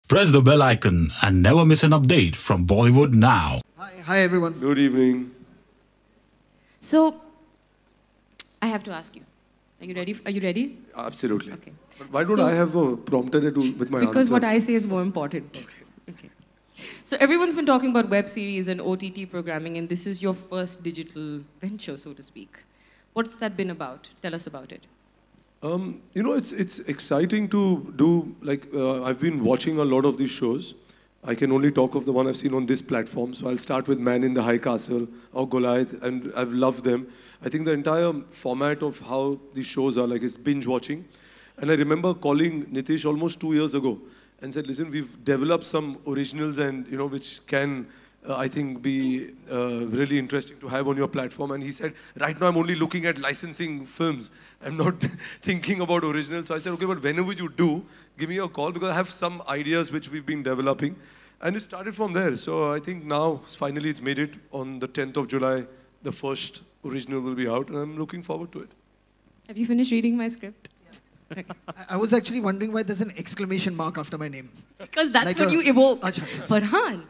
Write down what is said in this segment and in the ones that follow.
Press the bell icon and never miss an update from Bollywood Now. Hi everyone. Good evening. So, I have to ask you. Are you ready? Are you ready? Absolutely. Okay. But why don't I have prompted it with my Because answer? what I say is more important. Okay. So everyone's been talking about web series and OTT programming, and this is your first digital venture, so to speak. What's that been about? Tell us about it. You know, it's exciting to do, like, I've been watching a lot of these shows. I can only talk of the one I've seen on this platform. So I'll start with Man in the High Castle or Goliath, and I've loved them. I think the entire format of how these shows are, like, is binge watching. And I remember calling Nitish almost 2 years ago and said, listen, we've developed some originals and, you know, which can, I think, be really interesting to have on your platform. And he said, right now I'm only looking at licensing films. I'm not thinking about originals. So I said, okay, but whenever you do, give me a call because I have some ideas which we've been developing. And it started from there. So I think now, finally, it's made it on the 10th of July. The first original will be out, and I'm looking forward to it. Have you finished reading my script? Okay. I was actually wondering why there's an exclamation mark after my name. Because that's Like what you evoke. Achha. Farhan.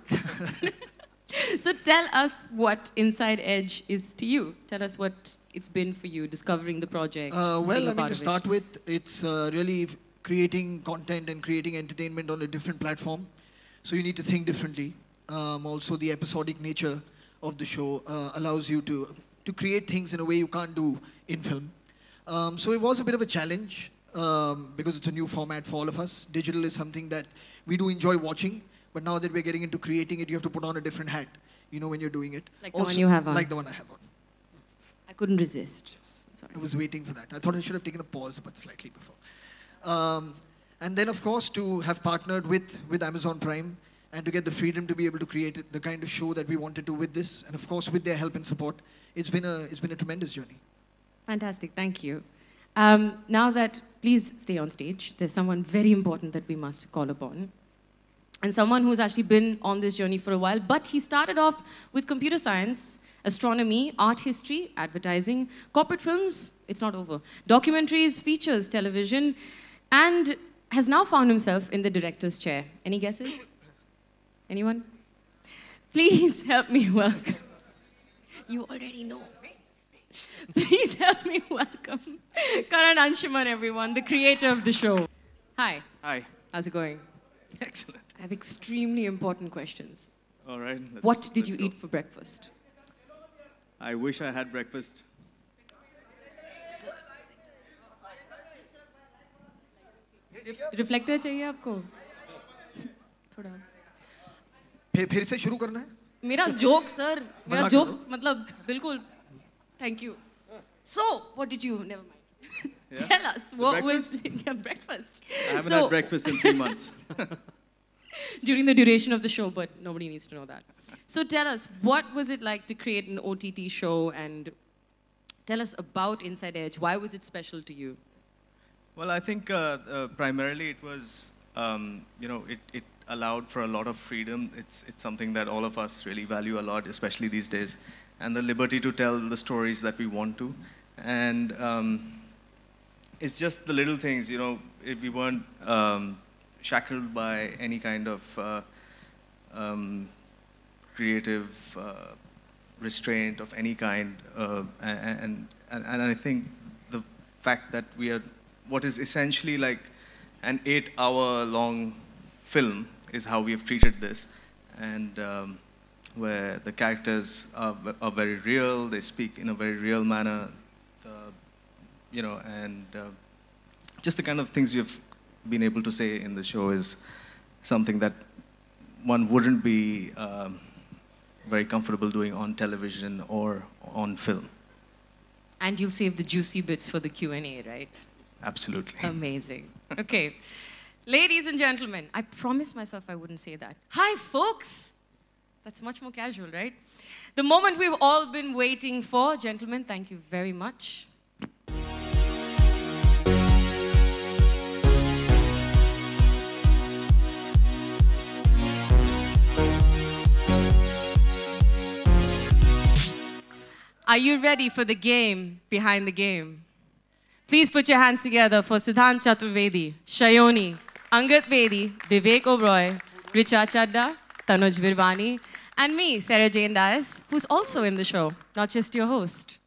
So tell us what Inside Edge is to you. Tell us what it's been for you, discovering the project. Well, being a I mean, part to of it. start with, it's really creating content and creating entertainment on a different platform. So you need to think differently. Also, the episodic nature of the show allows you to create things in a way you can't do in film. So it was a bit of a challenge because it's a new format for all of us. Digital is something that we do enjoy watching, but now that we're getting into creating it, you have to put on a different hat, you know, when you're doing it. Like the one you have on. Like the one I have on. I couldn't resist. Sorry. I was waiting for that. I thought I should have taken a pause, but slightly before. And then, of course, to have partnered with Amazon Prime and to get the freedom to be able to create the kind of show that we wanted to with this, and of course, with their help and support, it's been a tremendous journey. Fantastic, thank you. Now that, please stay on stage. There's someone very important that we must call upon. And someone who's actually been on this journey for a while, but he started off with computer science, astronomy, art history, advertising, corporate films, it's not over, documentaries, features, television, and has now found himself in the director's chair. Any guesses? Anyone? Please help me welcome. You already know. Please help me welcome Karan Anshuman, everyone, the creator of the show. Hi. Hi. How's it going? Excellent. I have extremely important questions. All right. What did you let's go. eat for breakfast? I wish I had breakfast. Reflector चाहिए आपको थोड़ा फिर से शुरू करना है? मेरा joke sir मेरा मजाक जोक करो। मतलब बिल्कुल thank you so what did you never mind Yeah? tell us what breakfast? was your breakfast I haven't so had breakfast in 3 months. during the duration of the show but nobody needs to know that so tell us what was it like to create an OTT show and tell us about Inside Edge. Why was it special to you? Well, I think primarily it was, you know, it allowed for a lot of freedom. It's something that all of us really value a lot, especially these days. And the liberty to tell the stories that we want to. And it's just the little things, you know, if we weren't shackled by any kind of creative restraint of any kind. And I think the fact that we are what is essentially like an 8-hour-long film is how we have treated this, and where the characters are very real. They speak in a very real manner, you know, and just the kind of things you've been able to say in the show is something that one wouldn't be very comfortable doing on television or on film. And you'll save the juicy bits for the Q&A, right? Absolutely. Amazing. Okay. Ladies and gentlemen, I promised myself I wouldn't say that. Hi, folks. That's much more casual, right? The moment we've all been waiting for. Gentlemen, thank you very much. Are you ready for the game behind the game? Please put your hands together for Siddhant Chaturvedi, Shayoni, Angad Bedi, Vivek Oberoi, Richa Chadda, Tanuj Virvani, and me, Sarah Jane Dias, who's also in the show, not just your host.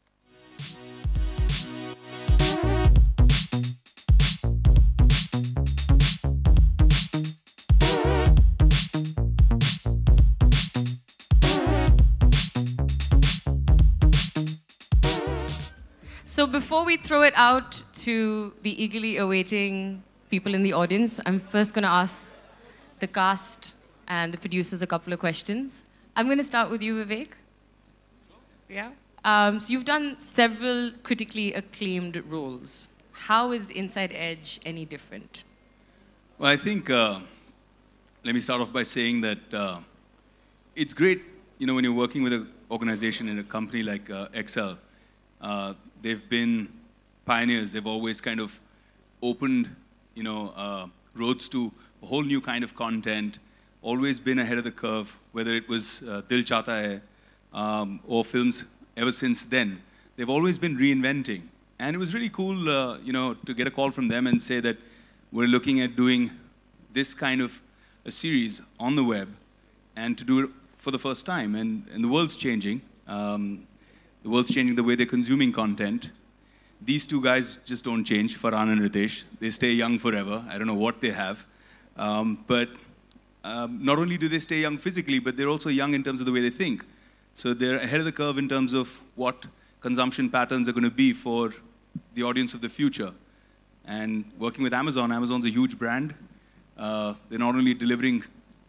So before we throw it out to the eagerly awaiting people in the audience, I'm first going to ask the cast and the producers a couple of questions. I'm going to start with you, Vivek. Yeah. So you've done several critically acclaimed roles. How is Inside Edge any different? Well, I think, let me start off by saying that it's great, you know, when you're working with an organization in a company like Excel. They've been pioneers. They've always kind of opened, you know, roads to a whole new kind of content, always been ahead of the curve, whether it was Dil Chahta Hai or films ever since then. They've always been reinventing. And it was really cool, you know, to get a call from them and say that we're looking at doing this kind of a series on the web and to do it for the first time. And the world's changing. The world's changing the way they're consuming content. These two guys just don't change, Farhan and Ritesh. They stay young forever. I don't know what they have. But not only do they stay young physically, but they're also young in terms of the way they think. So they're ahead of the curve in terms of what consumption patterns are going to be for the audience of the future. And working with Amazon, Amazon's a huge brand. They're not only delivering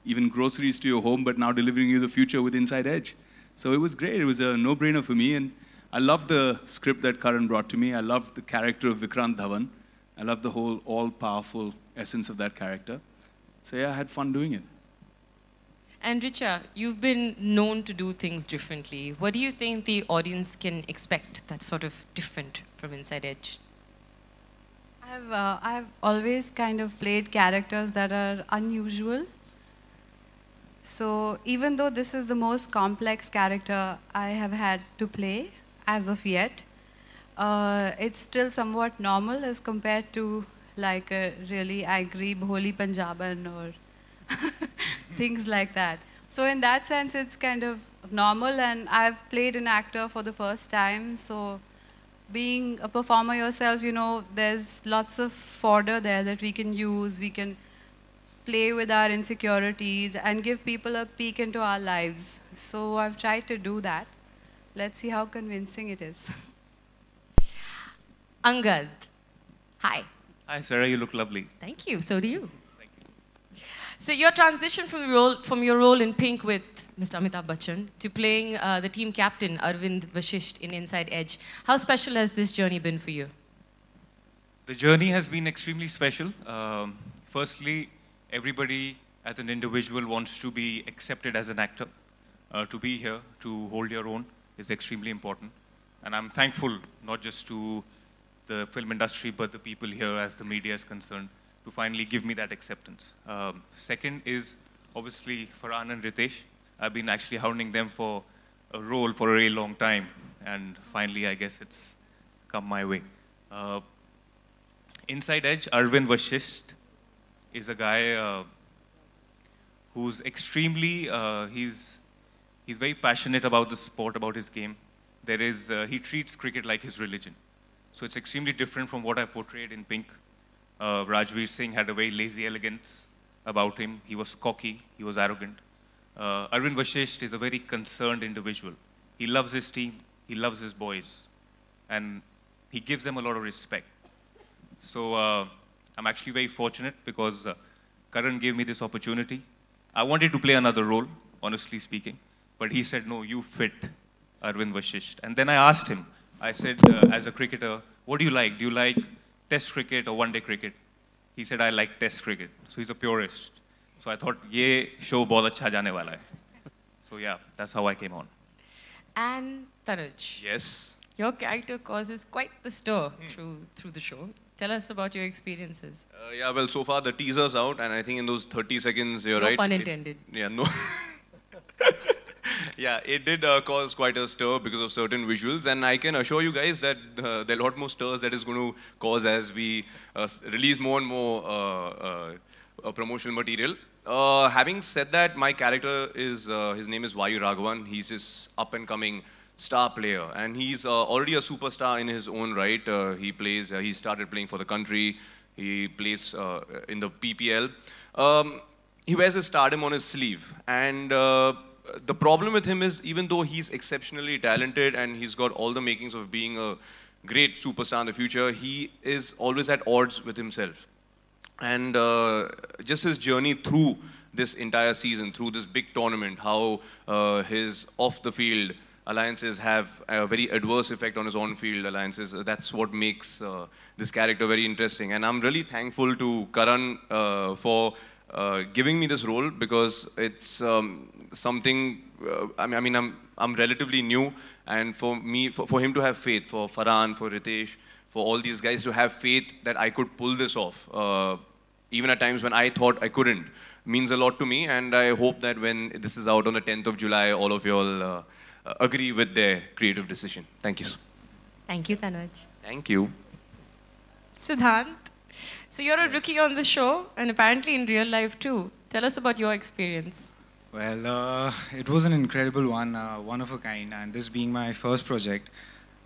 even groceries to your home, but now delivering you the future with Inside Edge. So it was great. It was a no-brainer for me. And I loved the script that Karan brought to me. I loved the character of Vikrant Dhawan. I loved the whole all-powerful essence of that character. So yeah, I had fun doing it. And Richa, you've been known to do things differently. What do you think the audience can expect that's sort of different from Inside Edge? I've always kind of played characters that are unusual. So even though this is the most complex character I have had to play as of yet, it's still somewhat normal as compared to like a really angry Bholi Punjaban or things like that. So in that sense, it's kind of normal, and I've played an actor for the first time. So being a performer yourself, you know, there's lots of fodder there that we can use. We can play with our insecurities and give people a peek into our lives. So I've tried to do that. Let's see how convincing it is. Angad, hi. Hi, Sarah, you look lovely. Thank you, so do you. Thank you. So your transition from your role in Pink with Mr. Amitabh Bachchan to playing the team captain, Arvind Vashisht, in Inside Edge. How special has this journey been for you? The journey has been extremely special. Firstly, everybody as an individual wants to be accepted as an actor. To be here, to hold your own is extremely important. And I'm thankful not just to the film industry, but the people here as the media is concerned, to finally give me that acceptance. Second is obviously Farhan and Ritesh. I've been actually hounding them for a role for a really long time. And finally, I guess it's come my way. Inside Edge, Arvind Vashisht is a guy who's extremely, he's very passionate about the sport, about his game. He treats cricket like his religion. So it's extremely different from what I portrayed in Pink. Rajveer Singh had a very lazy elegance about him. He was cocky, he was arrogant. Arvind Vashisht is a very concerned individual. He loves his team, he loves his boys, and he gives them a lot of respect. So I'm actually very fortunate because Karan gave me this opportunity. I wanted to play another role, honestly speaking, but he said, no, you fit Arvind Vashisht. And then I asked him, I said, as a cricketer, what do you like? Do you like test cricket or one-day cricket? He said, I like test cricket. So he's a purist. So I thought, ye show bahut acha jaane wala hai. So yeah, that's how I came on. And Tanuj. Yes. Your character causes quite the stir through the show. Tell us about your experiences. Yeah, well, so far the teaser's out, and I think in those 30 seconds, you're No right. pun intended. Yeah, no. Yeah, it did cause quite a stir because of certain visuals, and I can assure you guys that there are a lot more stirs that is going to cause as we release more and more promotional material. Having said that, my character is, his name is Vayu Raghavan. He's this up-and-coming star player, and he's already a superstar in his own right. He started playing for the country. He plays in the PPL. He wears his stardom on his sleeve, and the problem with him is, even though he's exceptionally talented and he's got all the makings of being a great superstar in the future, he is always at odds with himself. And just his journey through this entire season, through this big tournament, how his off-the-field alliances have a very adverse effect on his on-field alliances, that's what makes this character very interesting. And I'm really thankful to Karan for giving me this role, because it's something, I'm relatively new, and for me, for him to have faith, for Farhan, for Ritesh, for all these guys to have faith that I could pull this off, even at times when I thought I couldn't, means a lot to me. And I hope that when this is out on the 10th of July, all of you all agree with their creative decision. Thank you. Thank you, Tanuj. Thank you. Siddhant, so you're a rookie on the show, and apparently in real life too. Tell us about your experience. Well, it was an incredible one, one of a kind, and this being my first project.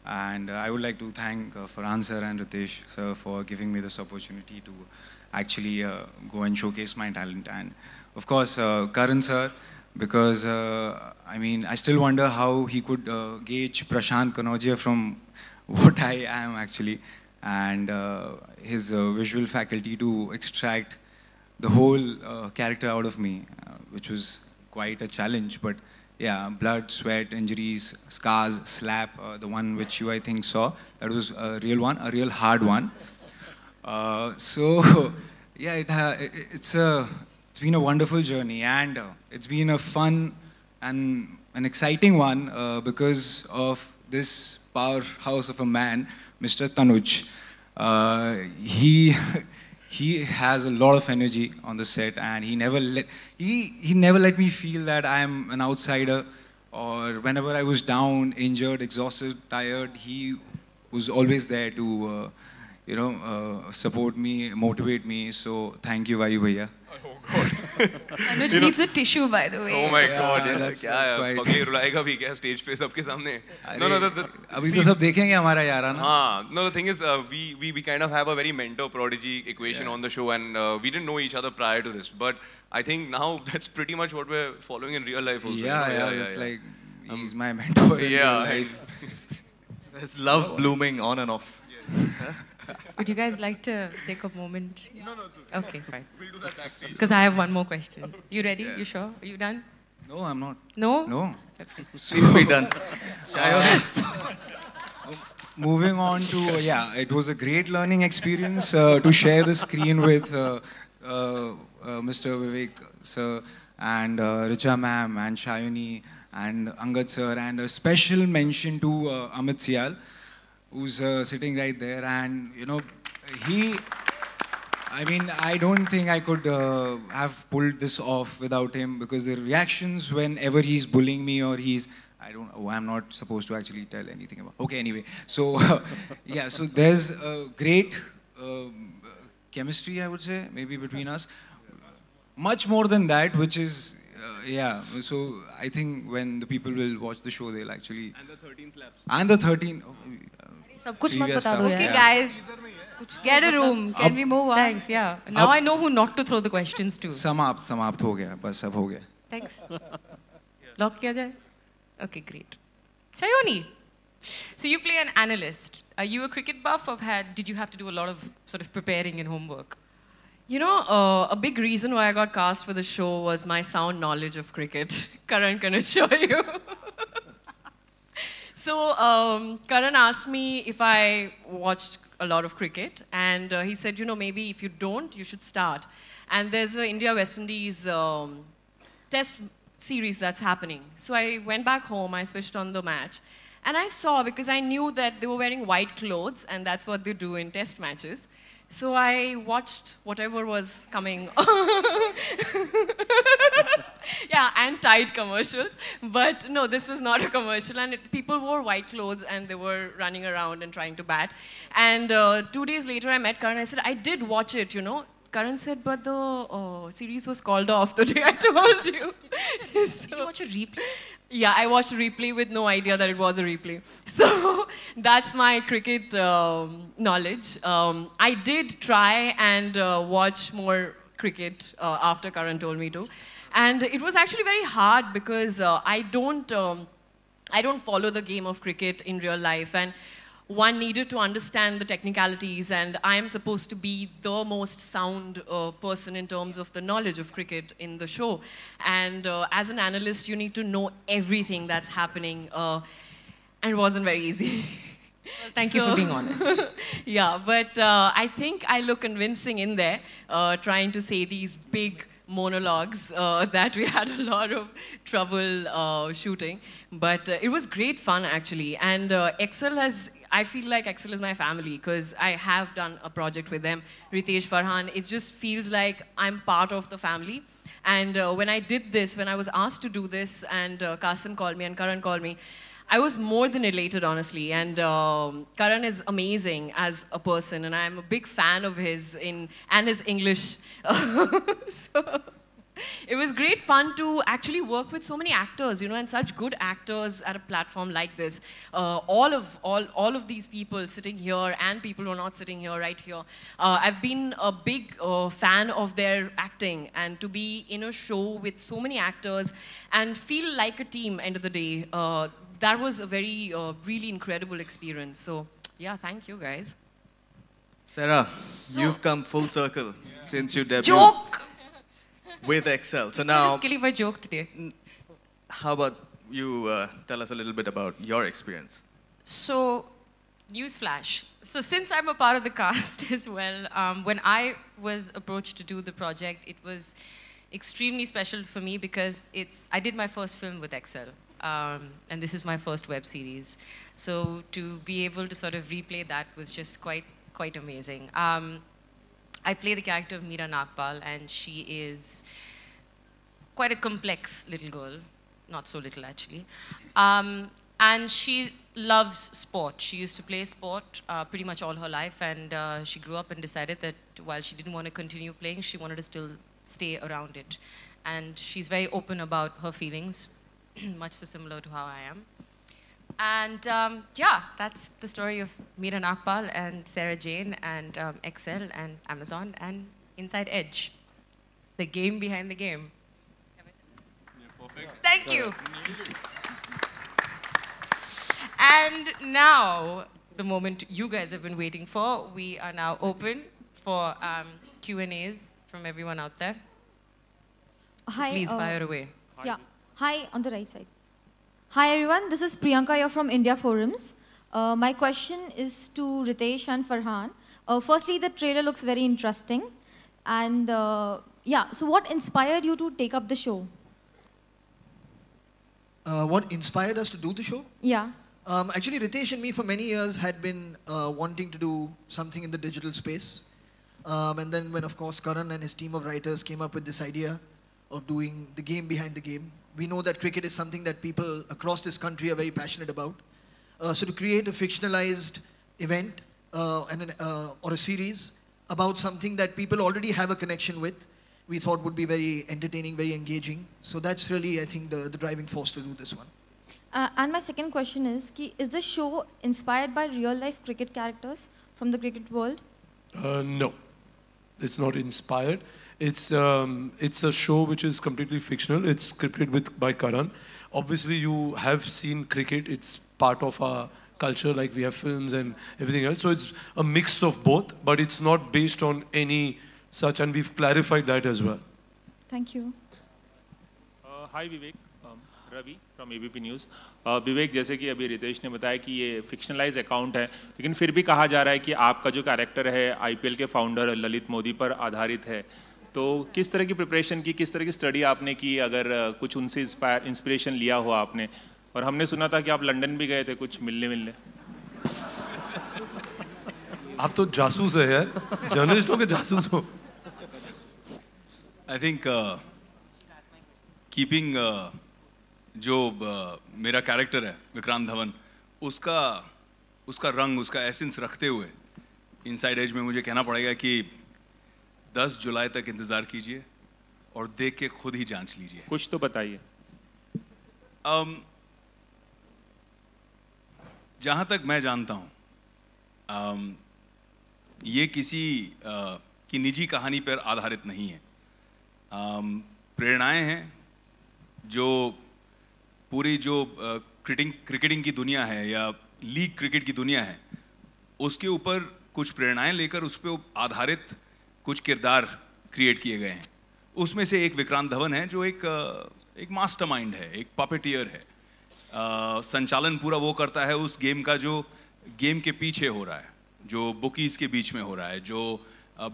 And I would like to thank Farhan sir and Ritesh sir for giving me this opportunity to actually go and showcase my talent. And of course, Karan sir, because I still wonder how he could gauge Prashant Kanodia from what I am actually, and his visual faculty to extract the whole character out of me, which was quite a challenge. But yeah, blood, sweat, injuries, scars, slap, the one which you I think saw, that was a real one, a real hard one. So yeah, it's been a wonderful journey, and it's been a fun and an exciting one because of this powerhouse of a man, Mr. Tanuj. He has a lot of energy on the set, and he never let me feel that I'm an outsider, or whenever I was down, injured, exhausted, tired, he was always there to support me, motivate me. So thank you, Vayu Bhaiya. Oh God. Anuj needs a tissue, by the way. Oh my God. That's quite... पगले रुलाएगा भी क्या stage पे सबके सामने? No, अभी तो सब देखेंगे हमारा यारा ना. No, the thing is, we kind of have a very mentor-prodigy equation on the show, and we didn't know each other prior to this. But I think now that's pretty much what we're following in real life also. It's like he's my mentor in real life. There's love blooming on and off. Would you guys like to take a moment? No. Okay, fine. We'll do that backstage. Because I have one more question. You ready? You sure? Are you done? No, I'm not. No? No. Please be done. Moving on to, it was a great learning experience to share the screen with Mr. Vivek sir and Richa ma'am and Shayoni and Angad sir, and a special mention to Amit Sial, who's sitting right there. And I don't think I could have pulled this off without him, because the reactions whenever he's bullying me or I'm not supposed to actually tell anything about. Okay, anyway. So, so there's a great chemistry, I would say, maybe between us. Much more than that, which is, so I think when the people will watch the show, they'll actually... And the 13 slaps. And the 13... सब कुछ मत बता दो. Okay, guys. Get a room. Can we move on? Thanks, yeah. Now I know who not to throw the questions to. समाप्त हो गया, बस अब हो गया. Thanks. Lock किया जाए? Okay, great. Shayoni, so you play an analyst. Are you a cricket buff, or did you have to do a lot of sort of preparing and homework? You know, a big reason why I got cast for the show was my sound knowledge of cricket. Karan can assure you. So Karan asked me if I watched a lot of cricket, and he said, maybe if you don't, you should start. And there's the India-West Indies test series that's happening. So I went back home, I switched on the match, and I saw, because I knew that they were wearing white clothes, and that's what they do in test matches. So I watched whatever was coming. Yeah, and Tide commercials. But no, this was not a commercial. And people wore white clothes and they were running around and trying to bat. And 2 days later, I met Karan. I said, I did watch it, Karan said, but the series was called off the day I told you. Did you watch a replay? Yeah, I watched a replay with no idea that it was a replay. So that's my cricket knowledge. I did try and watch more cricket after Karan told me to. And it was actually very hard because I don't follow the game of cricket in real life. And one needed to understand the technicalities, and I am supposed to be the most sound person in terms of the knowledge of cricket in the show. And as an analyst, you need to know everything that's happening, and it wasn't very easy. Well, thank you for being honest. Yeah, but I think I look convincing in there, trying to say these big monologues that we had a lot of trouble shooting. But it was great fun, actually. And I feel like Excel is my family because I have done a project with them, Ritesh, Farhan. It just feels like I'm part of the family. And when I did this, when I was asked to do this, and Qasim called me and Karan called me, I was more than elated, honestly. And Karan is amazing as a person, and I'm a big fan of his and his English. So it was great fun to actually work with so many actors, you know, and such good actors at a platform like this. All of these people sitting here and people who are not sitting here, right here. I've been a big fan of their acting, and to be in a show with so many actors and feel like a team end of the day, that was a very, really incredible experience. So, yeah, thank you, guys. Sarah, you've come full circle since you debuted. Joke! With Excel. So I'm now, just killing my joke today. how about you tell us a little bit about your experience? So, newsflash. So since I'm a part of the cast as well, when I was approached to do the project, it was extremely special for me because I did my first film with Excel. And this is my first web series. So to be able to sort of replay that was just quite amazing. I play the character of Meera Nagpal, and she is quite a complex little girl. Not so little, actually. And she loves sport. She used to play sport pretty much all her life, and she grew up and decided that while she didn't want to continue playing, she wanted to still stay around it. And she's very open about her feelings, much so similar to how I am. And yeah, that's the story of Meera Nagpal and Sarah Jane and Excel and Amazon and Inside Edge, the game behind the game. Yeah, perfect. Thank you. And now, the moment you guys have been waiting for, we are now open for Q&As from everyone out there. Hi. Please fire away. Yeah. Hi, on the right side. Hi, everyone. This is Priyanka here from India Forums. My question is to Ritesh and Farhan. Firstly, the trailer looks very interesting. And yeah, so what inspired you to take up the show? What inspired us to do the show? Yeah. Actually, Ritesh and me for many years had been wanting to do something in the digital space. And then when, of course, Karan and his team of writers came up with this idea of doing the game behind the game, we know that cricket is something that people across this country are very passionate about. So to create a fictionalized event or a series about something that people already have a connection with, we thought would be very entertaining, very engaging. So that's really, I think, the driving force to do this one. And my second question is the show inspired by real-life cricket characters from the cricket world? No, it's not inspired. It's a show which is completely fictional. It's scripted by Karan. Obviously, you have seen cricket. It's part of our culture, like we have films and everything else. So it's a mix of both, but it's not based on any such, and we've clarified that as well. Thank you. Hi Vivek, Ravi from ABP News. विवेक, जैसे कि अभी रितेश ने बताया कि ये fictionalise account है, लेकिन फिर भी कहा जा रहा है कि आपका जो कैरेक्टर है आईपीएल के फाउंडर ललित मोदी पर आधारित है. तो किस तरह की प्रिपरेशन की, किस तरह की स्टडी आपने की, अगर कुछ उनसे इंस्पिरेशन लिया हो आपने? और हमने सुना था कि आप लंदन भी गए थे कुछ मिलने. आप तो जासूस है यार, जर्नलिस्टों के जासूस हो. I think keeping जो मेरा कैरेक्टर है विक्रांत धवन, उसका रंग, उसका एसेंस रखते हुए इनसाइड एज में मुझे कहना पड़ेगा कि 10 जुलाई तक इंतज़ार कीजिए और देख के खुद ही जांच लीजिए। कुछ तो बताइए। जहाँ तक मैं जानता हूँ ये किसी की निजी कहानी पर आधारित नहीं है। प्रेरणाएं हैं जो पूरी जो क्रिकेटिंग की दुनिया है या लीग क्रिकेट की दुनिया है उसके ऊपर कुछ प्रेरणाएं लेकर उस पर आधारित कुछ किरदार क्रिएट किए गए हैं। उसमें से एक विक्रांत धवन है जो एक मास्टरमाइंड है, एक पपेटियर है। संचालन पूरा वो करता है उस गेम का जो गेम के पीछे हो रहा है, जो बुकीज़ के बीच में हो रहा है, जो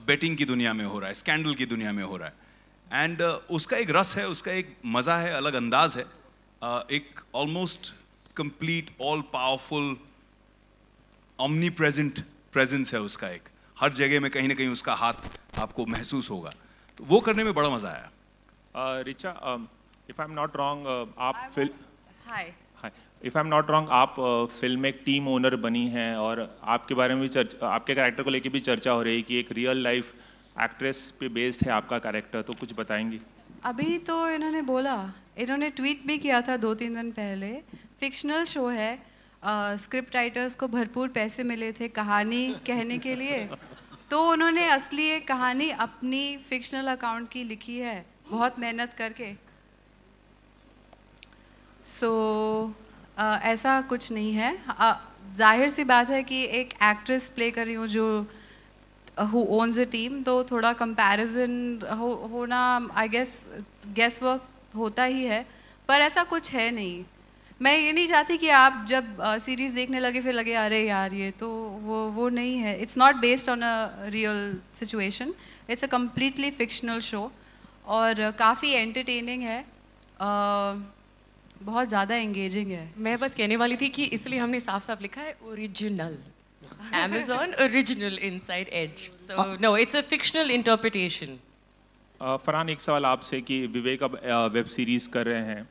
बेटिंग की दुनिया में हो रहा है, स्कैंडल की दुनिया में हो रहा है। एंड उसका एक रस है, उसका एक मज़ा है, अलग अंदाज है, एक almost complete all powerful omni presence है उसका। एक हर जगह में कहीं ना कहीं उसका हाथ आपको महसूस होगा, तो वो करने में बड़ा मज़ा आया। Richa, if I am not wrong, आप if I am not wrong आप फिल्म में एक टीम ओनर बनी हैं और आपके बारे में भी आपके कैरेक्टर को लेके भी चर्चा हो रही है कि एक रियल लाइफ एक्ट्रेस पे बेस्ड है आपका कैरेक्टर, तो कुछ बताएंगी? अभी तो इन्होंने बोला, इन्होंने ट्वीट भी किया था 2-3 दिन पहले। फिक्शनल शो है, स्क्रिप्ट राइटर्स को भरपूर पैसे मिले थे कहानी कहने के लिए, तो उन्होंने असली एक कहानी अपनी फिक्शनल अकाउंट की लिखी है बहुत मेहनत करके। ऐसा कुछ नहीं है। जाहिर सी बात है कि एक एक्ट्रेस प्ले कर रही हूँ जो who owns a team, तो थोड़ा कंपैरिजन होना आई गेस वर्क होता ही है, पर ऐसा कुछ है नहीं। मैं ये नहीं चाहती कि आप जब सीरीज़ देखने लगे फिर लगे अरे यार ये तो वो नहीं है। It's not based on a real situation, it's a completely fictional show और काफ़ी एंटरटेनिंग है, बहुत ज़्यादा एंगेजिंग है। मैं बस कहने वाली थी कि इसलिए हमने साफ साफ लिखा है original, Amazon original inside edge. So no, it's a fictional interpretation. Farhan, एक सवाल आपसे कि विवेक अब वेब सीरीज़ कर रहे हैं,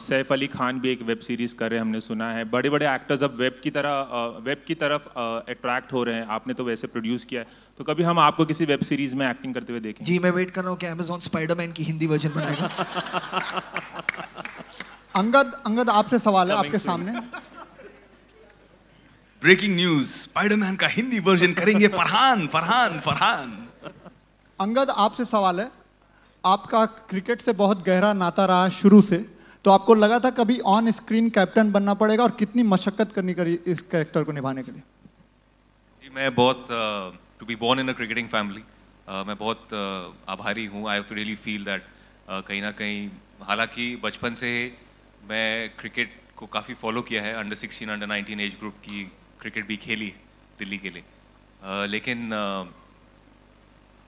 सैफ अली खान भी एक वेब सीरीज़ कर रहे हैं, हमने सुना है। बड़े बड़े एक्टर्स अब वेब की तरफ अट्रैक्ट हो रहे हैं, आपने तो वैसे प्रोड्यूस किया है, तो कभी हम आपको किसी वेब सीरीज़ में एक्टिंग करते हुए देखें? जी, मैं वेट कर रहा हूँ कि अमेज़ॉन स्पाइडरमैन की हिंदी वर्जन बनाएगा। अंगद आपसे सवाल है आपके सामने। ब्रेकिंग न्यूज, स्पाइडरमैन का हिंदी वर्जन करेंगे फरहान। अंगद आपसे सवाल है, आपका क्रिकेट से बहुत गहरा नाता रहा शुरू से, तो आपको लगा था कभी ऑन स्क्रीन कैप्टन बनना पड़ेगा और कितनी मशक्कत करनी पड़ी इस कैरेक्टर को निभाने के लिए? जी, मैं बहुत to be born in a cricketing family, मैं बहुत आभारी हूँ। आई रियली फील दैट कहीं ना कहीं, हालांकि बचपन से मैं क्रिकेट को काफ़ी फॉलो किया है, अंडर 16 अंडर 19 एज ग्रुप की क्रिकेट भी खेली है दिल्ली के लिए, लेकिन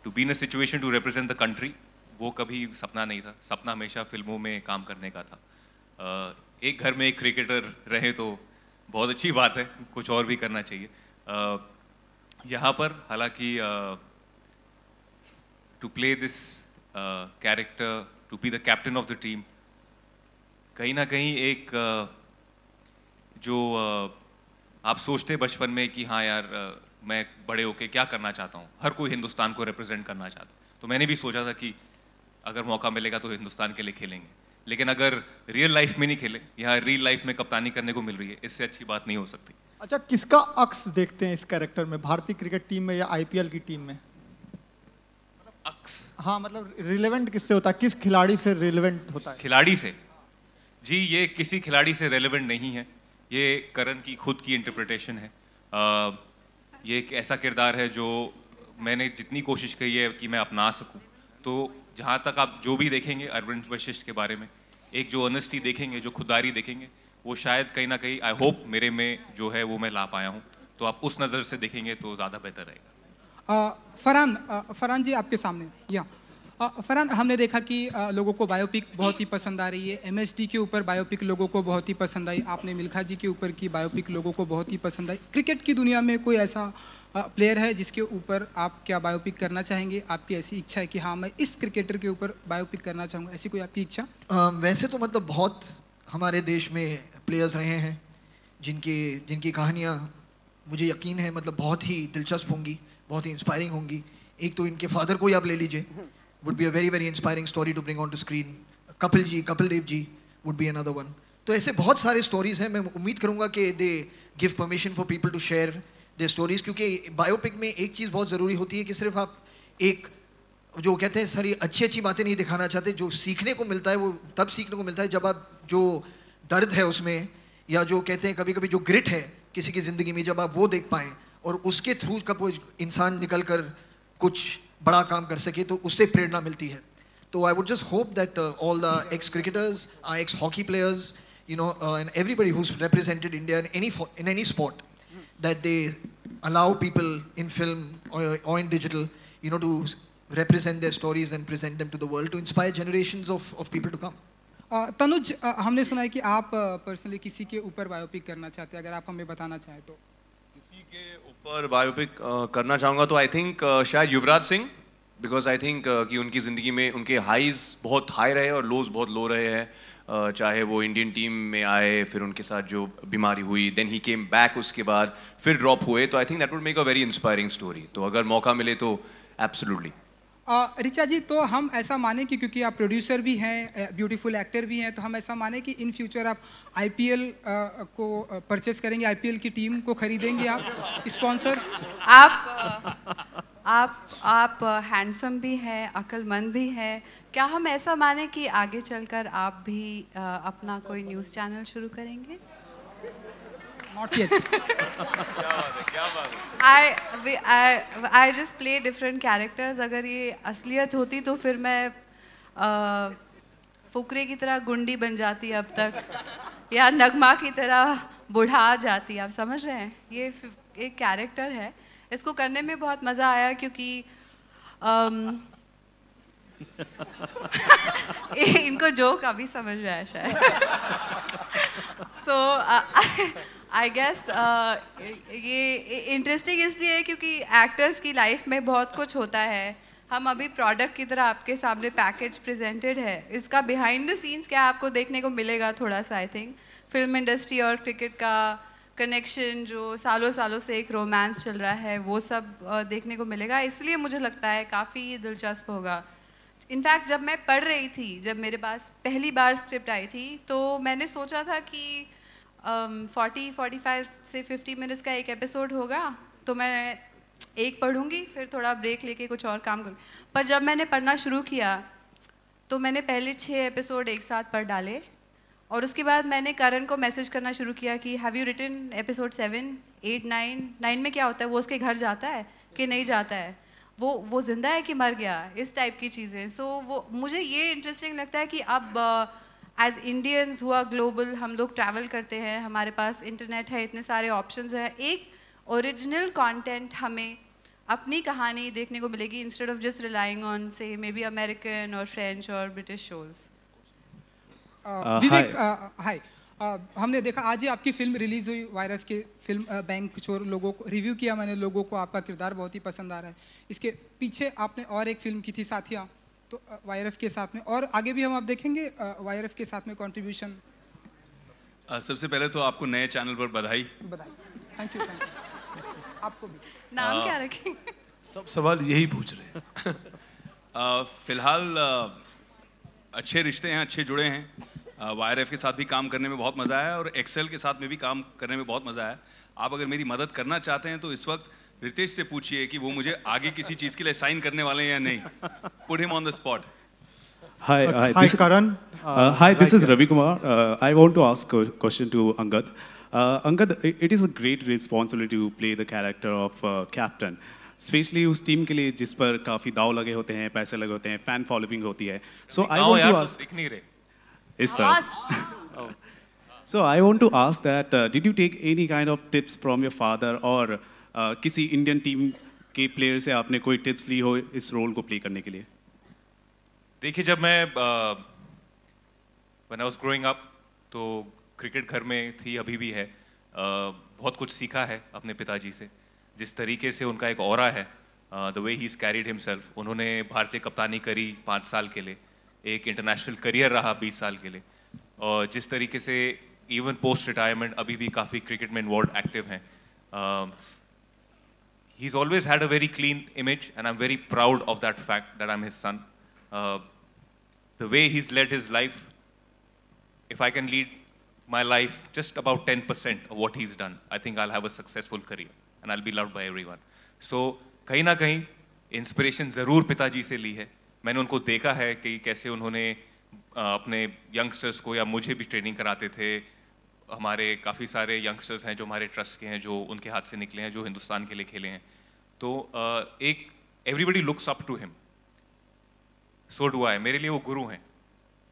to be in a situation to represent the country, वो कभी सपना नहीं था। सपना हमेशा फिल्मों में काम करने का था। एक घर में एक क्रिकेटर रहे तो बहुत अच्छी बात है, कुछ और भी करना चाहिए। यहाँ पर हालांकि to play this character, to be the captain of the team, कहीं ना कहीं एक जो आप सोचते बचपन में कि हाँ यार मैं बड़े होके क्या करना चाहता हूँ, हर कोई हिंदुस्तान को रिप्रेजेंट करना चाहता है, तो मैंने भी सोचा था कि अगर मौका मिलेगा तो हिंदुस्तान के लिए खेलेंगे। लेकिन अगर रियल लाइफ में नहीं खेले, यहाँ रियल लाइफ में कप्तानी करने को मिल रही है, इससे अच्छी बात नहीं हो सकती। अच्छा, किसका अक्स देखते हैं इस कैरेक्टर में, भारतीय क्रिकेट टीम में या आईपीएल की टीम में? अक्स? हाँ, मतलब रिलेवेंट किससे होता है, किस खिलाड़ी से रिलेवेंट होता है? खिलाड़ी से? जी, ये किसी खिलाड़ी से रेलेवेंट नहीं है, ये करण की खुद की इंटरप्रिटेशन है। ये एक ऐसा किरदार है जो मैंने जितनी कोशिश की है कि मैं अपना सकूं। तो जहाँ तक आप जो भी देखेंगे अरविंद वशिष्ठ के बारे में, एक जो ऑनेस्टी देखेंगे, जो खुददारी देखेंगे, वो शायद कहीं ना कहीं आई होप मेरे में जो है वो मैं ला पाया हूँ। तो आप उस नज़र से देखेंगे तो ज़्यादा बेहतर रहेगा। फरहान जी आपके सामने। फरहान, हमने देखा कि लोगों को बायोपिक बहुत ही पसंद आ रही है, एमएसडी के ऊपर बायोपिक लोगों को बहुत ही पसंद आई, आपने मिल्खा जी के ऊपर की बायोपिक लोगों को बहुत ही पसंद आई। क्रिकेट की दुनिया में कोई ऐसा प्लेयर है जिसके ऊपर आप क्या बायोपिक करना चाहेंगे? आपकी ऐसी इच्छा है कि हाँ मैं इस क्रिकेटर के ऊपर बायोपिक करना चाहूँगा, ऐसी कोई आपकी इच्छा? वैसे तो मतलब बहुत हमारे देश में प्लेयर्स रहे हैं जिनकी कहानियाँ मुझे यकीन है मतलब बहुत ही दिलचस्प होंगी, बहुत ही इंस्पायरिंग होंगी। एक तो इनके फादर को ही आप ले लीजिए, would be a very very inspiring story to bring onto screen. Kapil Dev ji would be another one. तो ऐसे बहुत सारे stories हैं. मैं उम्मीद करूँगा कि they give permission for people to share their stories, क्योंकि बायोपिक में एक चीज़ बहुत ज़रूरी होती है कि सिर्फ आप एक जो कहते हैं सारी अच्छी बातें नहीं दिखाना चाहते. जो सीखने को मिलता है वो तब सीखने को मिलता है जब आप जो दर्द है उसमें, या जो कहते हैं कभी कभी जो ग्रिट है किसी की ज़िंदगी में, जब आप वो देख पाएँ और उसके थ्रू कब वो इंसान निकल कर कुछ बड़ा काम कर सके, तो उससे प्रेरणा मिलती है. तो I would just hope that all the x cricketers, x hockey players, you know, and everybody who's represented India in any sport, that they allow people in film or in digital, you know, to represent their stories and present them to the world to inspire generations of people to come. Tanuj, हमने सुना है कि आप personally किसी के ऊपर biopic करना चाहते हैं, अगर आप हमें बताना चाहें तो. किसी के ऊपर बायोपिक करना चाहूँगा तो आई थिंक शायद Yuvraj Singh, because I think कि उनकी ज़िंदगी में उनके हाईज बहुत हाई रहे और लोज बहुत लो रहे हैं. चाहे वो इंडियन टीम में आए, फिर उनके साथ जो बीमारी हुई, देन ही केम बैक, उसके बाद फिर ड्रॉप हुए. तो I think that would make a very inspiring story. तो अगर मौका मिले तो एब्सोल्युटली. ऋचा जी, तो हम ऐसा माने कि क्योंकि आप प्रोड्यूसर भी हैं, ब्यूटीफुल एक्टर भी हैं, तो हम ऐसा माने कि इन फ्यूचर आप आईपीएल को परचेस करेंगे, आईपीएल की टीम को खरीदेंगे आप स्पॉन्सर? आप हैंडसम भी हैं, अक्लमंद भी हैं. क्या हम ऐसा माने कि आगे चलकर आप भी अपना कोई न्यूज़ चैनल शुरू करेंगे? Not yet. क्या बात है? I just play different characters. अगर ये असलियत होती तो फिर मैं फुकरे की तरह गुंडी बन जाती अब तक, या नगमा की तरह बुढ़ा जाती. आप समझ रहे हैं? ये एक कैरेक्टर है. इसको करने में बहुत मज़ा आया क्योंकि इनको जोक अभी समझ में आया शायद. सो आई गेस ये इंटरेस्टिंग इसलिए है क्योंकि एक्टर्स की लाइफ में बहुत कुछ होता है. हम अभी प्रोडक्ट की तरह आपके सामने पैकेज प्रेजेंटेड है. इसका बिहाइंड द सीन्स क्या आपको देखने को मिलेगा थोड़ा सा. आई थिंक फिल्म इंडस्ट्री और क्रिकेट का कनेक्शन जो सालों सालों से एक रोमांस चल रहा है, वो सब देखने को मिलेगा. इसलिए मुझे लगता है काफ़ी दिलचस्प होगा. इनफैक्ट जब मैं पढ़ रही थी, जब मेरे पास पहली बार स्क्रिप्ट आई थी, तो मैंने सोचा था कि 45 से 50 मिनट्स का एक एपिसोड होगा, तो मैं एक पढ़ूंगी, फिर थोड़ा ब्रेक लेके कुछ और काम करूँगी. पर जब मैंने पढ़ना शुरू किया तो मैंने पहले 6 एपिसोड एक साथ पढ़ डाले, और उसके बाद मैंने करण को मैसेज करना शुरू किया कि हैव यू रिटन एपिसोड 7, 8, 9 में क्या होता है, वो उसके घर जाता है कि नहीं जाता है, वो जिंदा है कि मर गया, इस टाइप की चीज़ें. सो वो मुझे ये इंटरेस्टिंग लगता है कि अब एज इंडियंस हुआ ग्लोबल, हम लोग ट्रैवल करते हैं, हमारे पास इंटरनेट है, इतने सारे ऑप्शंस हैं. एक ओरिजिनल कंटेंट हमें अपनी कहानी देखने को मिलेगी instead of just relying on से मे बी अमेरिकन और फ्रेंच और ब्रिटिश शोज़. विवेक, हाय. हमने देखा आज ही आपकी फिल्म रिलीज हुई, वायरफ की फिल्म बैंक चोर. लोगों को रिव्यू किया मैंने, लोगों को आपका किरदार बहुत ही पसंद आ रहा है. इसके पीछे आपने और एक फिल्म की थी साथिया, तो वायरफ के साथ में, और आगे भी हम आप देखेंगे वायरफ के साथ में कंट्रीब्यूशन. सबसे पहले तो आपको नए चैनल पर बधाई. Thank you. आपको भी. नाम क्या रखेंगे? सब सवाल यही पूछ रहे हैं. फिलहाल अच्छे रिश्ते हैं, अच्छे जुड़े हैं. वायरएफ के साथ भी काम करने में बहुत मज़ा आया और एक्सेल के साथ में भी काम करने में बहुत मज़ा आया. आप अगर मेरी मदद करना चाहते हैं तो इस वक्त रितेश से पूछिए कि वो मुझे आगे किसी चीज़ के लिए साइन करने वाले हैं या नहीं. Put him on the spot. Hi, Karan. Hi, this is Ravi Kumar. I want to ask a question to Angad. Angad, it is a great responsibility to play the character of captain. Specially उस team के लिए जिस पर काफ़ी दाव लगे होते हैं, पैसे लगे होते हैं, फैन फॉलोइंग होती है. So I want to ask, दिख नहीं रहे इस तरह. So I want to ask that did you take any kind of tips from your father, और किसी इंडियन टीम के प्लेयर से आपने कोई टिप्स ली हो इस रोल को प्ले करने के लिए? देखिए, जब मैं when I was growing up तो क्रिकेट घर में थी, अभी भी है. बहुत कुछ सीखा है अपने पिताजी से, जिस तरीके से उनका एक ऑरा है, the way he is carried himself. उन्होंने भारतीय कप्तानी करी 5 साल के लिए, एक इंटरनेशनल करियर रहा 20 साल के लिए, और जिस तरीके से इवन पोस्ट रिटायरमेंट अभी भी काफ़ी क्रिकेट में इन्वॉल्व एक्टिव हैं. he's always had a very clean image, and I'm very proud of that fact that I'm his son. The way he's led his life, if I can lead my life just about 10% of what he's done, I think I'll have a successful career and I'll be loved by everyone. So कहीं ना कहीं inspiration ज़रूर पिताजी से ली है. मैंने उनको देखा है कि कैसे उन्होंने अपने यंगस्टर्स को या मुझे भी ट्रेनिंग कराते थे. हमारे काफ़ी सारे यंगस्टर्स हैं जो हमारे ट्रस्ट के हैं, जो उनके हाथ से निकले हैं, जो हिंदुस्तान के लिए खेले हैं. तो एक everybody looks up to him. So do I. मेरे लिए वो गुरु हैं.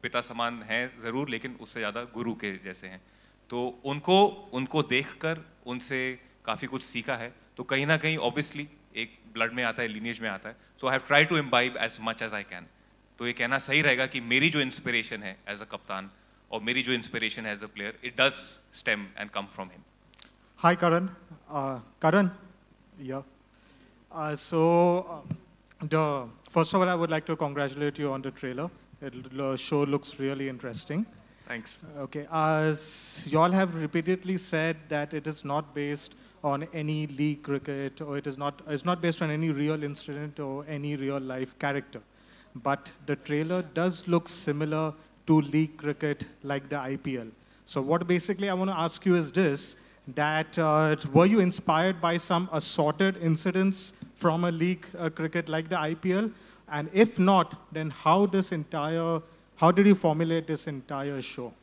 पिता समान हैं ज़रूर, लेकिन उससे ज़्यादा गुरु के जैसे हैं. तो उनको देखकर उनसे काफ़ी कुछ सीखा है. तो कहीं ना कहीं ऑब्वियसली एक ब्लड में आता है, लीनेज में आता है. So I have try to imbibe as much as I can. तो ये कहना सही रहेगा कि मेरी जो इंस्पिरेशन है एज अ कप्तान और मेरी जो इंस्पिरेशन है as a player, it does stem and come from him. Hi, Karan. Karan, yeah. First of all, I would like to congratulate you on the trailer. The show looks really interesting. Thanks. Okay. You all have repeatedly said that it is not based on any league cricket, or it's not based on any real incident or any real life character. But the trailer does look similar to league cricket, like the IPL. So what basically I want to ask you is this, that were you inspired by some assorted incidents from a league cricket like the IPL? And if not, then how did you formulate this entire show?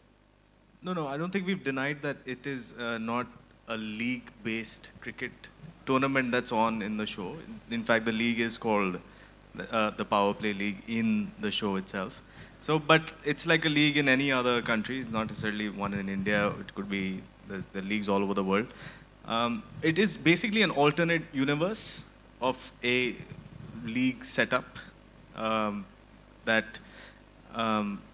No, I don't think we've denied that it is not a league-based cricket tournament that's on in the show. In fact, the league is called the Power Play League in the show itself. So, but it's like a league in any other country, not necessarily one in India. It could be the leagues all over the world. It is basically an alternate universe of a league setup that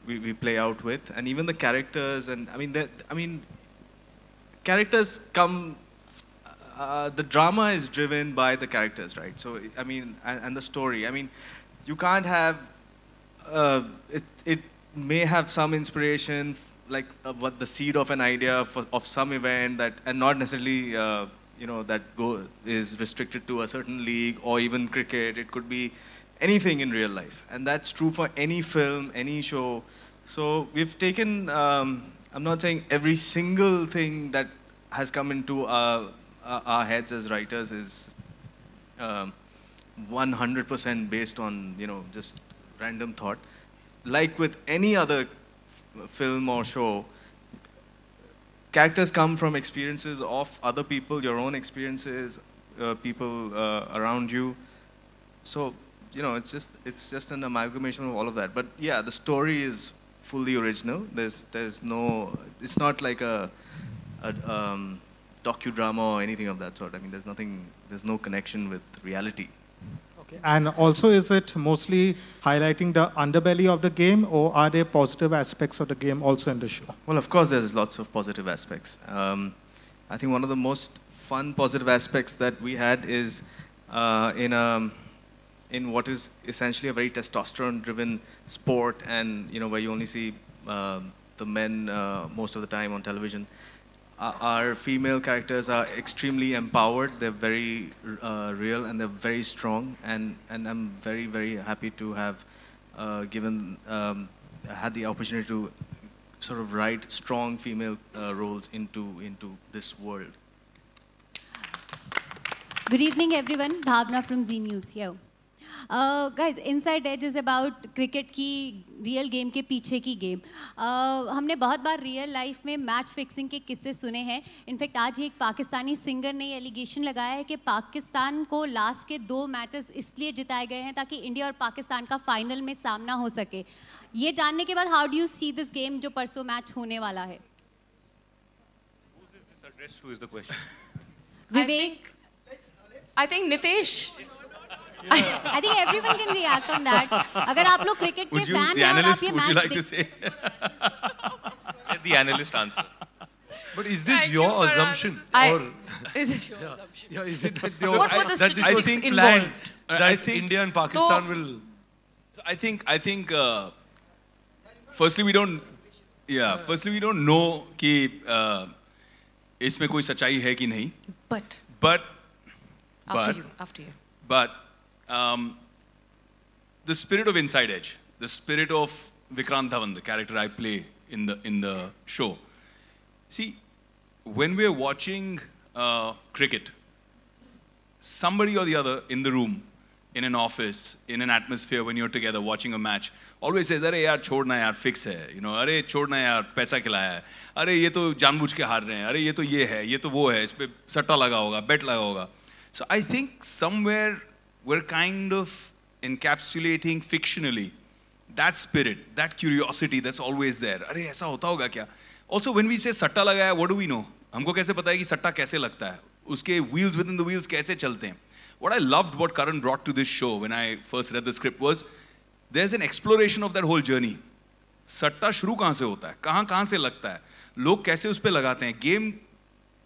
we play out with, and even the characters, and I mean, characters come. The drama is driven by the characters, right? So I mean, and the story. I mean, you can't have. It may have some inspiration, like what the seed of an idea of some event that, and not necessarily that is restricted to a certain league or even cricket. It could be anything in real life, and that's true for any film, any show. So we've taken. I'm not saying every single thing that has come into our heads as writers is 100% based on just random thought. Like with any other film or show, characters come from experiences of other people, your own experiences, people around you. So it's just an amalgamation of all of that. But yeah, the story is fully original. There's no. It's not like a docudrama or anything of that sort. I mean, there's no connection with reality. Okay. And also, is it mostly highlighting the underbelly of the game, or are there positive aspects of the game also in the show? Well, of course, there's lots of positive aspects. I think one of the most fun positive aspects that we had is in what is essentially a very testosterone-driven sport, and where you only see the men most of the time on television. Our female characters are extremely empowered. They're very real, and they're very strong. And I'm very, very happy to have had the opportunity to sort of write strong female roles into this world. Good evening, everyone. Bhavna from Z News here. Guys, Inside Edge is about cricket की real game के पीछे की game. हमने बहुत बार real life में match fixing के किस्से सुने हैं. इनफैक्ट आज ही एक पाकिस्तानी सिंगर ने एलिगेशन लगाया है कि पाकिस्तान को लास्ट के 2 मैचेस इसलिए जिताए गए हैं ताकि इंडिया और पाकिस्तान का फाइनल में सामना हो सके. ये जानने के बाद how do you see this game जो परसों मैच होने वाला है? Who is the question? Vivek. I think Nitesh. I think everyone can react on that. अगर आप लोग क्रिकेट के फैन हैं और आप ये match Let the analyst answer. But is this your assumption? Is it your assumption? Yeah, is it that What were the statistics involved? That India and Pakistan will. So I think. Firstly, we don't. Yeah. Firstly, we don't know कि इसमें कोई सच्चाई है कि नहीं. But. After you. But the spirit of Inside Edge, the spirit of Vikrant Dhawan, the character I play in the show. See, when we're watching cricket, somebody or the other in the room, in an office, in an atmosphere, when you're together watching a match, always says, "Arey yaar, chhodna yaar, fix hai." You know, "Arey chhodna yaar, paisa khilaya hai." "Arey ye to janbujh ke haar rahe hain." "Arey ye to ye hai, ye to wo hai, ispe satta laga hoga, bet laga hoga." So I think somewhere we're kind of encapsulating fictionally that spirit, that curiosity that's always there. "Arey aisa hota hoga kya?" Also, when we say satta laga hai, what do we know? हमको कैसे पता है कि सट्टा कैसे लगता है? उसके wheels within the wheels कैसे चलते हैं? What I loved what Karan brought to this show when I first read the script was there's an exploration of that whole journey. सट्टा शुरू कहाँ से होता है? कहाँ से लगता है? लोग कैसे उस पे लगाते हैं? गेम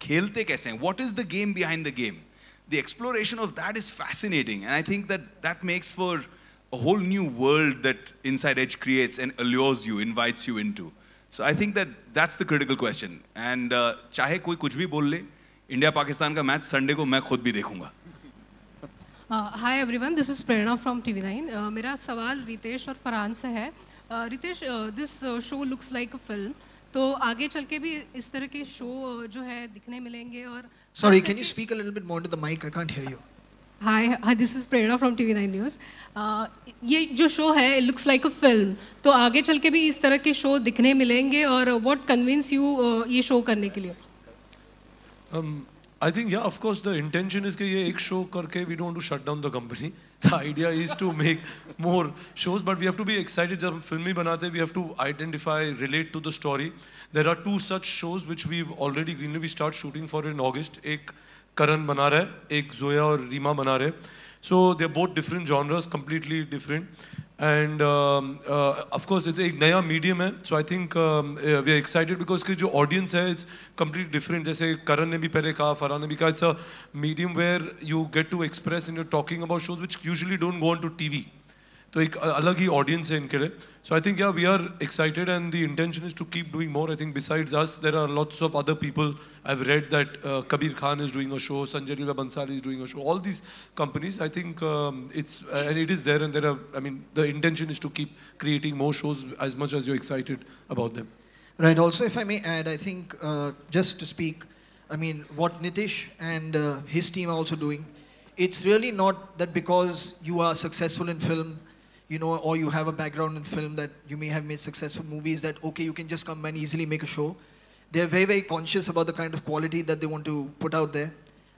खेलते कैसे हैं? What is the game behind the game? The exploration of that is fascinating, and I think that makes for a whole new world that Inside Edge creates and allures you, invites you into. So I think that's the critical question. And चाहे कोई कुछ भी बोल ले, India Pakistan का match Sunday को मैं खुद भी देखूंगा. Hi everyone, this is Prerna from TV9. मेरा सवाल रितेश और फरहान से है. Ritesh, this show looks like a film. तो आगे चल के भी इस तरह के शो जो है दिखने मिलेंगे और. Sorry, can you speak a little bit more into the mic? I can't hear you. Hi, this is Prerna from TV9 News. ये जो शो है, it looks like a film. तो आगे चल के भी इस तरह के शो दिखने मिलेंगे और what convince you ये शो करने के लिए? I think, yeah, of course, the intention is कि ये एक show करके we don't want to shut down the company. The idea is to make more shows, but we have to be excited. जब film ही बनाते, we have to identify, relate to the story. There are 2 such shows which we've already greenlit. We start shooting for in August. एक करण बना रहा है, एक जोया और रीमा बना रहे. So they're both different genres, completely different. And of course, it's एक नया medium है. So I think we are excited because कि जो audience है, it's completely different. जैसे करण ने भी पहले कहा, फरहान ने भी कहा, it's a medium where you get to express and you're talking about shows which usually don't go on to TV. तो एक अलग ही audience है इनके लिए. So I think, yeah, we are excited and the intention is to keep doing more. I think besides us, there are lots of other people. I've read that Kabir Khan is doing a show, Sanjay Leela Bhansali is doing a show. All these companies, I think it's, and it is there, and there are, I mean, the intention is to keep creating more shows as much as you're excited about them. Right, also if I may add, I think just to speak, I mean, what Nitish and his team are also doing, it's really not that because you are successful in film, you know, or you have a background in film that you may have made successful movies that, okay, you can just come and easily make a show. They're very, very conscious about the kind of quality that they want to put out there.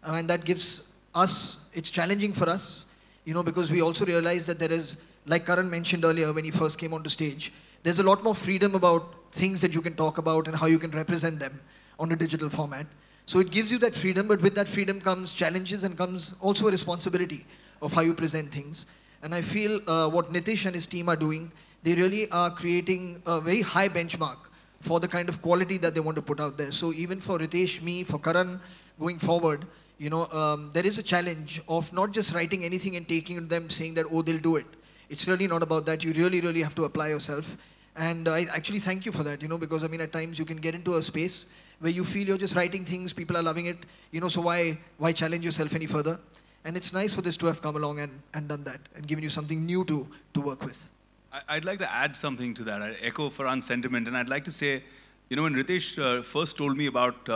And that gives us, it's challenging for us, you know, because we also realize that there is, like Karan mentioned earlier when he first came onto stage, there's a lot more freedom about things that you can talk about and how you can represent them on a digital format. So it gives you that freedom, but with that freedom comes challenges and comes also a responsibility of how you present things. And I feel what Nitish and his team are doing, they really are creating a very high benchmark for the kind of quality that they want to put out there. So even for Ritesh, me, for Karan, going forward, you know, there is a challenge of not just writing anything and taking them saying that, oh, they'll do it. It's really not about that. You really, really have to apply yourself. And I actually thank you for that, you know, because I mean, at times you can get into a space where you feel you're just writing things, people are loving it, you know, so why challenge yourself any further? And it's nice for this to have come along and done that and given you something new to work with. I'd like to add something to that. I echo Farhan's sentiment, and I'd like to say, you know, when Ritesh first told me about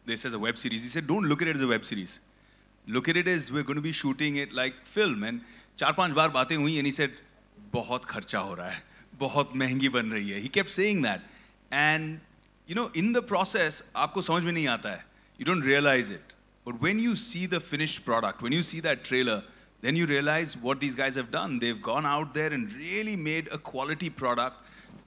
this as a web series, he said, don't look at it as a web series. Look at it as we're going to be shooting it like film. And 4-5 बार बातें हुई, and he said, बहुत खर्चा हो रहा है, बहुत महंगी बन रही है. He kept saying that. And, you know, in the process, आपको समझ में नहीं आता है. You don't realize it. But when you see the finished product, when you see that trailer, then you realize what these guys have done. They've gone out there and really made a quality product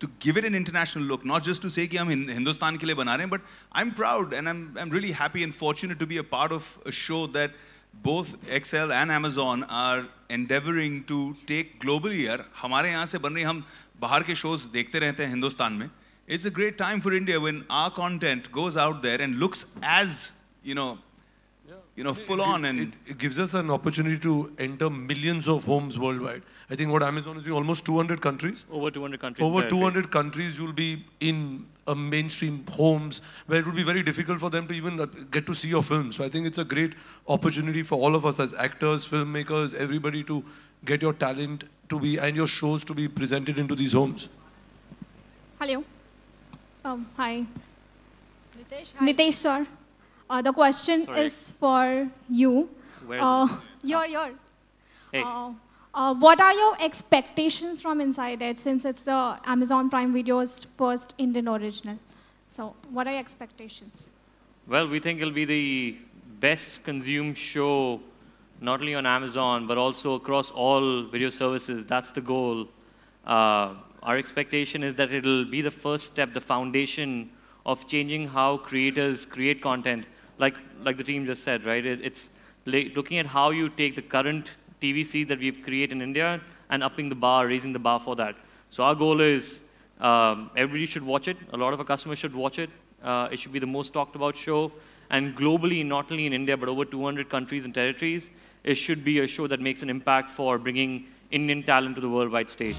to give it an international look, not just to say कि हम हिंदुस्तान के लिए बना रहे हैं, but I'm proud and I'm really happy and fortunate to be a part of a show that both XL and Amazon are endeavoring to take globally. यार हमारे यहाँ से बन रही, हम बाहर के shows देखते रहते हैं हिंदुस्तान में. It's a great time for India when our content goes out there and looks as, you know, you know, full on. And it gives us an opportunity to enter millions of homes worldwide. I think what Amazon is doing, almost 200 countries. Over 200 countries. Over 200 countries, you'll be in mainstream homes where it would be very difficult for them to even get to see your film. So I think it's a great opportunity for all of us as actors, filmmakers, everybody to get your talent to be and your shows to be presented into these homes. Hello. Hi. Nitesh, sir. The question is for you. Your. Hey. What are your expectations from Inside Edge, since it's the Amazon Prime Video's first Indian original? So what are your expectations? Well, we think it'll be the best consumed show, not only on Amazon, but also across all video services. That's the goal. Our expectation is that it'll be the first step, the foundation of changing how creators create content, like the team just said, right? It's looking at how you take the current TV series that we've created in India and upping the bar, raising the bar for that. So our goal is everybody should watch it. A lot of our customers should watch it. It should be the most talked about show. And globally, not only in India, but over 200 countries and territories, it should be a show that makes an impact for bringing Indian talent to the worldwide stage.